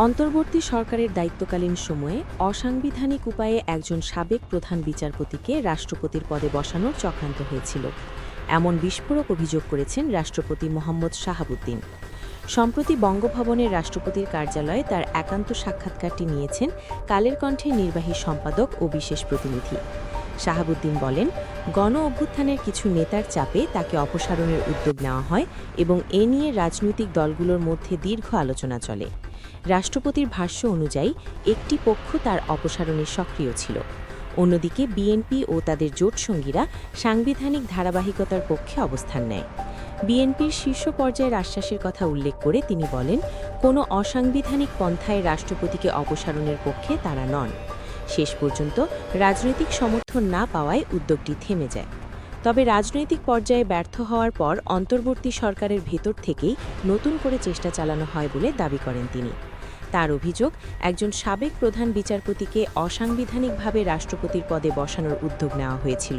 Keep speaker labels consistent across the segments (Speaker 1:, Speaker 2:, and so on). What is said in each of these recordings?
Speaker 1: অন্তর্বর্তী সরকারের দায়িত্বকালীন সময়ে অসাংবিধানিক উপায়ে একজন সাবেক প্রধান বিচারপতিকে রাষ্ট্রপতির পদে বসানোর চক্রান্ত হয়েছিল এমন বিস্ফোরক অভিযোগ করেছেন রাষ্ট্রপতি মোহাম্মদ শাহাবুদ্দিন। সম্প্রতি বঙ্গভবনের রাষ্ট্রপতির কার্যালয়ে তার একান্ত সাক্ষাৎকারটি নিয়েছেন কালের কণ্ঠের নির্বাহী সম্পাদক ও বিশেষ প্রতিনিধি। শাহাবুদ্দিন বলেন, গণ অভ্যুত্থানের কিছু নেতার চাপে তাকে অপসারণের উদ্যোগ নেওয়া হয় এবং এ নিয়ে রাজনৈতিক দলগুলোর মধ্যে দীর্ঘ আলোচনা চলে। রাষ্ট্রপতির ভাষ্য অনুযায়ী একটি পক্ষ তার অপসারণে সক্রিয় ছিল, অন্যদিকে বিএনপি ও তাদের জোটসঙ্গীরা সাংবিধানিক ধারাবাহিকতার পক্ষে অবস্থান নেয়। বিএনপির শীর্ষ পর্যায়ের আশ্বাসের কথা উল্লেখ করে তিনি বলেন, কোনো অসাংবিধানিক পন্থায় রাষ্ট্রপতিকে অপসারণের পক্ষে তারা নন। শেষ পর্যন্ত রাজনৈতিক সমর্থন না পাওয়ায় উদ্যোগটি থেমে যায়। তবে রাজনৈতিক পর্যায়ে ব্যর্থ হওয়ার পর অন্তর্বর্তী সরকারের ভেতর থেকেই নতুন করে চেষ্টা চালানো হয় বলে দাবি করেন তিনি। তার অভিযোগ, একজন সাবেক প্রধান বিচারপতিকে অসাংবিধানিকভাবে রাষ্ট্রপতির পদে বসানোর উদ্যোগ নেওয়া হয়েছিল।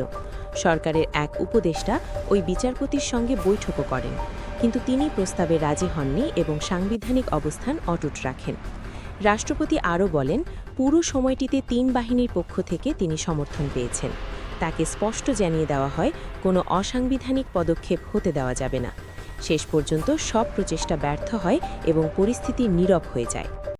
Speaker 1: সরকারের এক উপদেষ্টা ওই বিচারপতির সঙ্গে বৈঠকও করেন, কিন্তু তিনি প্রস্তাবে রাজি হননি এবং সাংবিধানিক অবস্থান অটুট রাখেন। রাষ্ট্রপতি আরও বলেন, পুরো সময়টিতে তিন বাহিনীর পক্ষ থেকে তিনি সমর্থন পেয়েছেন। তাকে স্পষ্ট জানিয়ে দেওয়া হয়, কোনো অসাংবিধানিক পদক্ষেপ হতে দেওয়া যাবে না। শেষ পর্যন্ত সব প্রচেষ্টা ব্যর্থ হয় এবং পরিস্থিতি নীরব হয়ে যায়।